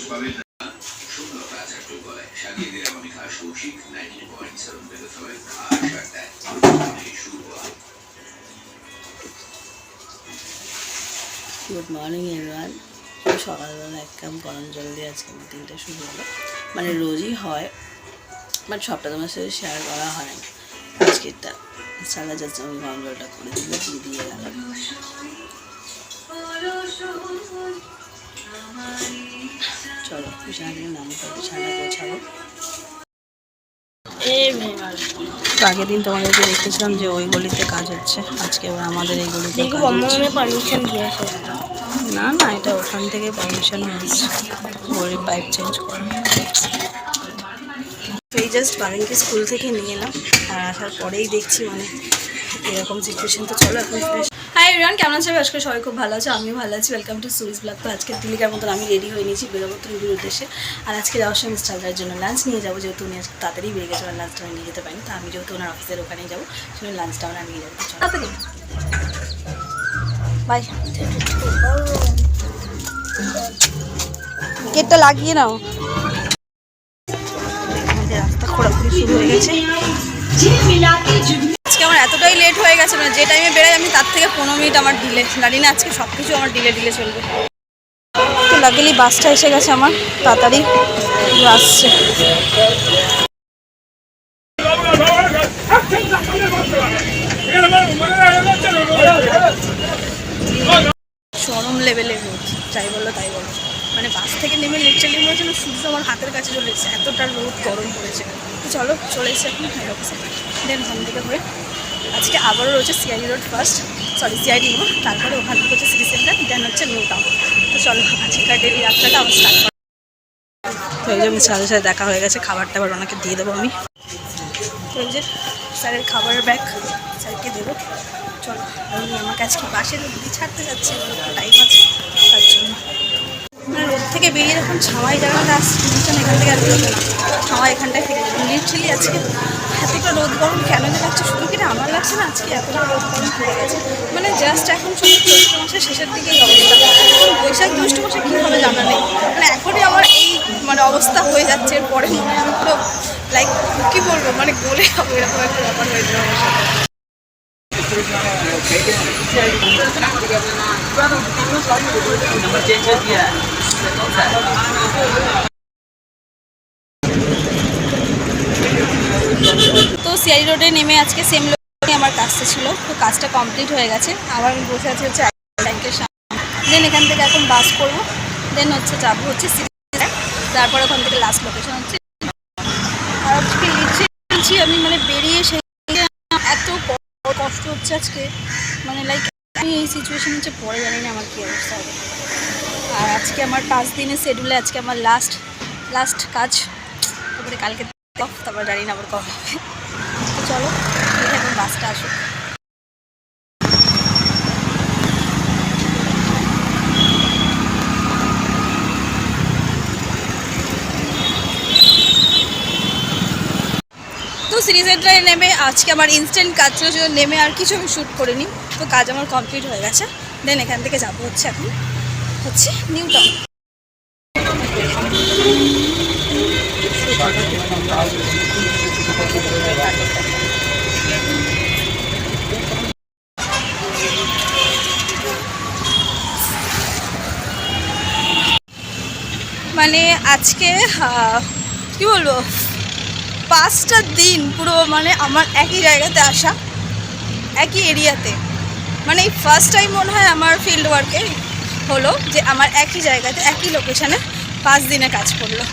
Good morning everyone. সকালবেলা এক cup গরম জল দিয়ে আজকে আমার দিনটা শুরু হলো। মানে রোজই হয়, বাট সবটা তোমার সাথে শেয়ার করা হয় না। আজকেরটা সারা যাচ্ছে, আমি গরম জলটা করে দিল, দিয়ে গেলাম। চলো বিছানাগুলো নামতে হবে, বিছানা গোছাবো। আগের দিন তোমাদেরকে দেখতেছিলাম যে ওই গলিতে কাজ হচ্ছে, আজকে আমাদের এই গলিতে পারমিশন দিয়েছে। না না, এটা ওখান থেকে পারমিশন হয়েছে, গরিব পাইপ চেঞ্জ করা। এই জাস্ট বাবিনকে স্কুল থেকে নিয়ে এলাম, আর আসার পরেই দেখছি মানে এরকম সিচুয়েশন। তো চলো এখন ফ্রেশ। হাই এভরিওয়ান, কেমন আছে? আজকে সবাই খুব ভালো আছে, আমিও ভালো আছি। Welcome to Swiss blog. তো আজকে দিলিকার মতন আমি রেডি হয়ে নিয়েছি, বেরোবো তৈরির উদ্দেশ্যে। আর আজকে যাওয়ার সময় স্টাইলার জন্য লাঞ্চ নিয়ে যাবো, যেহেতু উনি আজকে তাড়াতাড়ি বেরিয়ে গেছে, আর লাঞ্চটা আমি নিয়ে যেতে পারিনি। তো আমি যেহেতু ওনার অফিসের ওখানেই যাবো, সেজন্য লাঞ্চটা আমরা নিয়ে যাবো। তাড়াতাড়ি বাই। গেটটা লাগিয়ে নাও। রাস্তা খোঁড়াখুড়ি শুরু হয়ে গেছে। আজকে আমার এতটাই লেট হয়ে গেছে, মানে যে টাইমে বেরোই আমি তার থেকে 15 মিনিট আমার ডিলে। জানি না আজকে সব কিছু আমার ডিলে চলবে। তো লাকিলি বাসটা এসে গেছে আমার, তাড়াতাড়ি আসছে। চরম লেভেলের রোদ, যাই বললো তাই বলো। মানে বাস থেকে নেমে লিটারালি মনে হচ্ছে না সূর্য আমার হাতের কাছে চলে এসেছে, এতটা রোদ গরম পড়েছে। তো চলো চলে এসেছে এখন হেড অফিসে। দেন ওখান থেকে ঘুরে আজকে আবারও রয়েছে CID road first, CID road, তারপরে ওখান থেকে হচ্ছে সিটি সেন্টার, দেন হচ্ছে নিউ টাউন। তো চলো আজকের ডেলি যাত্রাটা আবার স্টার্ট করি। তো এই যে আমি স্যারের সাথে দেখা হয়ে গেছে, খাবারটা আবার ওনাকে দিয়ে দেবো আমি। তো এই যে স্যারের খাবারের ব্যাগ স্যারকে দেবো। চলো উনি আমাকে আজকে বাসের দিকে ছাড়তে যাচ্ছে, টাইম আছে তার জন্য। মানে রোদ থেকে বেরিয়ে যখন ছাওয়াই জায়গাটা আসছে, এখান থেকে আর বেরোবে না, ছাওয়া এখানটায় ফিরে যাবে। লিটারালি আজকে এতটা রোদ গরম কেন যে লাগছে, শুধু কিনা আমার লাগছে না, আজকে এতটা রোদ গরম পড়ে গেছে। মানে জাস্ট এখন শুধু জ্যৈষ্ঠ মাসের শেষের দিকেই অবস্থা, বৈশাখ জ্যৈষ্ঠ মাসে কী হবে জানা নেই। মানে এখনই আমার এই মানে অবস্থা হয়ে যাচ্ছে, পরে মনে হয় পুরো লাইক কী বলবো, মানে গলে যাবো, এরকম একটা ব্যাপার হয়ে যাবে আমার সাথে। তো সিআইডি রোডে নেমে আজকে সেম লোকে আমার কাজটা ছিল, তো কাজটা কমপ্লিট হয়ে গেছে। আবার আমি বসে আছি হচ্ছে ব্যাংকের সামনে। দেন এখান থেকে এখন বাস করবো, দেন হচ্ছে যাবো হচ্ছে সিটি সেন্টার, তারপর ওখান থেকে লাস্ট লোকেশন হচ্ছে। আর আজকে লিখছি আমি, মানে বেরিয়ে সেই এত কষ্ট হচ্ছে আজকে, মানে লাইক আমি এই সিচুয়েশন হচ্ছে পরে জানি না আমার কী অবস্থা হবে। আর আজকে আমার 5 দিনের শিডিউলে আজকে আমার লাস্ট কাজ, তারপরে কালকে অফ, তারপর জানি না আবার কবে হবে। তো চলো এখন বাসটা আসুক। তো সিটি সেন্টারে নেমে আজকে আমার ইনস্ট্যান্ট কাজ ছিল, সেজন্য নেমে আর কিছু আমি শ্যুট করিনি। তো কাজ আমার কমপ্লিট হয়ে গেছে। দেন এখান থেকে যাবো হচ্ছে এখন হচ্ছে নিউ টাউন। মানে আজকে কি বলবো, 5টা দিন পুরো মানে আমার একই জায়গাতে আসা, একই এরিয়াতে। মানে এই ফার্স্ট টাইম মনে হয় আমার ফিল্ড ওয়ার্কে হলো যে আমার একই জায়গাতে একই লোকেশানে 5 দিনে কাজ করলো।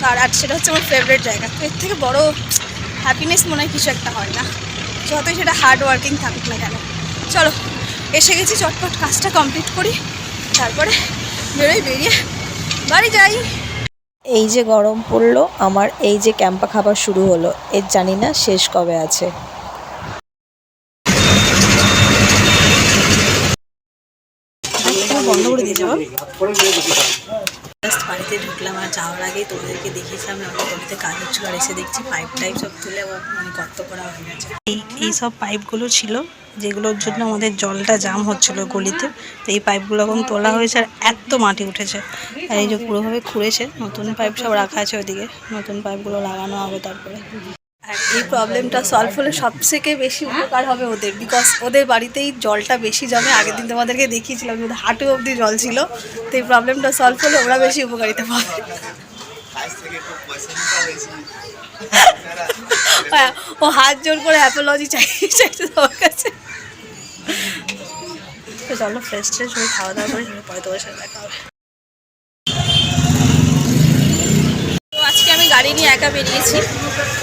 আর সেটা হচ্ছে আমার ফেভারিট জায়গা। তো এর থেকে বড় হ্যাপিনেস মনে হয় কিছু একটা হয় না, যতই সেটা হার্ড ওয়ার্কিং থাকুক না কেন। চলো এসে গেছি, চটপট কাজটা কমপ্লিট করি, তারপরে বেরিয়ে বাড়ি যাই। এই যে গরম পড়লো, আমার এই যে ক্যাম্পা খাবার শুরু হলো, এর জানি না শেষ কবে আছে। বন্ধ করে দিয়ে যাবো। জাস্ট বাড়িতে ঢুকলাম, আর যাওয়ার আগেই তোমাদেরকে দেখিয়েছিলাম আমার বাড়িতে কাজ হচ্ছিলো, আর এসে দেখছি পাইপ টাইপ সব তুলে মানে গর্ত করা হয়ে গেছে। এই সব পাইপগুলো ছিল যেগুলোর জন্য আমাদের জলটা জাম হচ্ছিল গলিতে। তো এই পাইপগুলো এখন তোলা হয়েছে আর এত মাটি উঠেছে। আর এই যে পুরোভাবে খুঁড়েছে, নতুন পাইপ সব রাখা আছে ওইদিকে, নতুন পাইপগুলো লাগানো হবে তারপরে। আর এই প্রবলেমটা সলভ হলে সবথেকে বেশি উপকার হবে ওদের, বিকজ ওদের বাড়িতেই জলটা বেশি জমে। আগের দিন তোমাদেরকে দেখিয়েছিলাম যে হাঁটু অবধি জল ছিল। তো এই প্রবলেমটা সলভ হলে ওরা বেশি উপকারিতা পাবে। ও হাত জোর করে অ্যাপোলজি চাইছে তোমার কাছে। তো চলো ফ্রেশ ট্রেশ হয়ে খাওয়া দাওয়া করে পরে তোমার সাথে দেখা হবে। তো আজকে আমি গাড়ি নিয়ে একা বেরিয়েছি,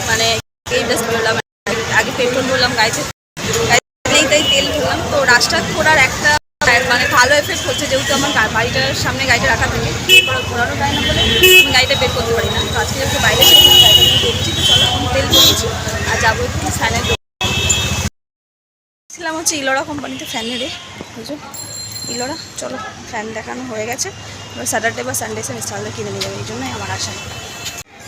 মানে জাস্ট বেরোলাম। আগে পেট্রোল ভরলাম গাড়িতে, নেই তাই তেল ভরলাম। তো রাস্তা ঘোরার একটা মানে ভালো এফেক্ট হচ্ছে, যেহেতু আমার বাড়িটার সামনে গাড়িটা রাখা থাকে, ঘোরানো যায় না বলে আমি গাড়িটা বের করতে পারি না। তো আজকে যেহেতু বাইরে ছিল গাড়িটা নিয়ে বেরিয়েছি। তো চলো তেল ভরেছি আর যাবো একটু ফ্যানের ছিলাম হচ্ছে ইলোরা কোম্পানিতে ফ্যান নেড়ে, বুঝো ইলোরা। চলো ফ্যান দেখানো হয়ে গেছে, এবার স্যাটারডে বা সানডে এসে মিস্টারদের কিনে নিয়ে যাবে, এই জন্যই আমার আশা।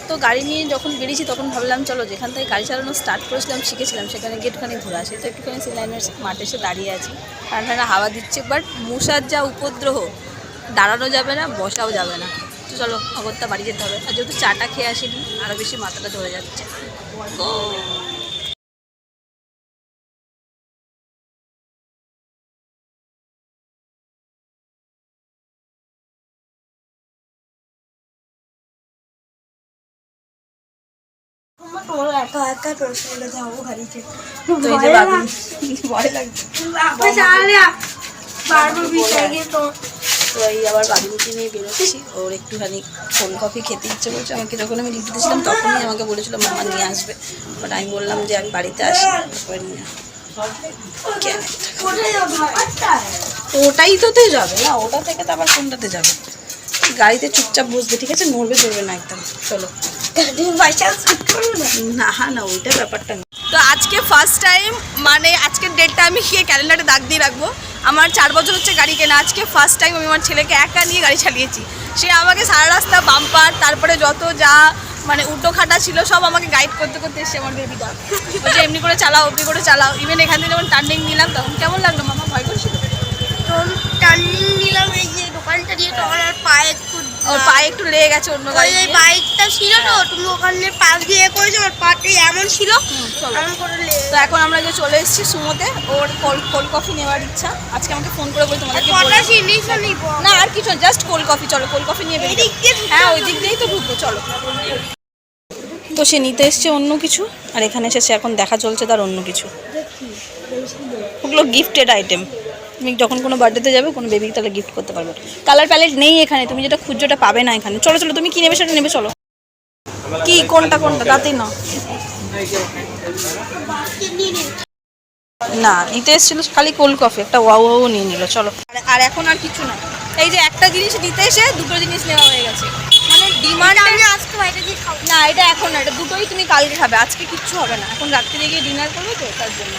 তো গাড়ি নিয়ে যখন বেরিয়েছি তখন ভাবলাম চলো যেখান থেকে গাড়ি চালানো স্টার্ট করেছিলাম শিখেছিলাম সেখানে গেটখানে ঘুরে আসি। তো একটুখানি সিলাইনের মাঠে এসে দাঁড়িয়ে আছি, ঠান্ডা হাওয়া দিচ্ছে। বাট মশার যা উপদ্রব, দাঁড়ানো যাবে না, বসাও যাবে না। তো চলো অগত্যা বাড়ি যেতে হবে। আর যেহেতু চাটা খেয়ে আসিনি, আরও বেশি মাথাটা ধরে যাচ্ছে। একা একা তোর সঙ্গে যাবো গাড়িতে। তো এই যে বাবু ভয় লাগছে। তো এই আবার বাবুকে নিয়ে বেরোচ্ছি, ওর একটুখানি কোল্ড কফি খেতে ইচ্ছে করছে। আমাকে যখন আমি লিখতে দিয়েছিলাম তখনই আমাকে বলেছিল মামা নিয়ে আসবে, বাট আমি বললাম যে আমি বাড়িতে আসি তারপরে নিয়ে। ওটাই তোতে যাবে না, ওটা থেকে তো আবার কোনটাতে যাবে? গাড়িতে চুপচাপ বসবে, ঠিক আছে? নড়বে চড়বে না একদম। চলো না না ওইটা ব্যাপারটা না। তো আজকে ফার্স্ট টাইম, মানে আজকের ডেটটা আমি গিয়ে ক্যালেন্ডারে দাগ দিয়ে রাখবো। আমার 4 বছর হচ্ছে গাড়ি কেনা, আজকে ফার্স্ট টাইম আমি আমার ছেলেকে একা নিয়ে গাড়ি চালিয়েছি। সে আমাকে সারা রাস্তা বাম্পার, তারপরে যত যা মানে উল্টো খাটা ছিল সব আমাকে গাইড করতে করতে এসছে আমার বেবিটা। বলছে এমনি করে চালাও, এমনি করে চালাও। ইভেন এখান থেকে যখন টার্নিং নিলাম তখন কেমন লাগলো মামা? ভয় করছিল? টার্নিং নিলাম এই যে দোকানটা দিয়ে, তখন আর পায়ে একটু ওর পায়ে একটু লেগে গেছে অন্য গাড়ি। ওই বাইকটা ছিল তো, তুমি ওখানে পাশ দিয়ে করেছো, আমার পাতে এমন ছিল এমন করে তো এখন আমরা যে চলে এসেছি সুমোতে, ওর কোল্ড কফি নেওয়ার ইচ্ছা। আজকে আমাকে ফোন করে বলি তোমাদেরকে না আর কিছু, জাস্ট কোল্ড কফি। চলো কোল্ড কফি নিয়ে বেরিয়ে। হ্যাঁ ওই দিক দিয়েই তো ঢুকবো, চলো। তো সে নিতে এসছে অন্য কিছু, আর এখানে এসেছে এখন দেখা চলছে তার অন্য কিছু। ওগুলো গিফটেড আইটেম, তুমি যখন কোনো বার্থডেতে যাবে কোনো বেবিকে তাহলে গিফট করতে পারবে। কালার প্যালেট নেই এখানে, তুমি যেটা খুঁজছো ওটা পাবে না এখানে। চলো চলো, তুমি কি নেবে সেটা নেবে, চলো। কি কোনটা কোনটা রাতেই না না নিতে এসেছিল খালি কোল্ড কফি, একটা ওয়াও ওয়াও নিয়ে নিল। চলো আর এখন আর কিছু না। এই যে একটা জিনিস নিতে এসে দুটো জিনিস নেওয়া হয়ে গেছে, মানে ডিমান্ড। আজকে বাইরে গিয়ে খাবো না এটা এখন না, এটা দুটোই তুমি কালকে খাবে, আজকে কিচ্ছু হবে না। এখন রাত্রে গিয়ে ডিনার করবে তো তার জন্য।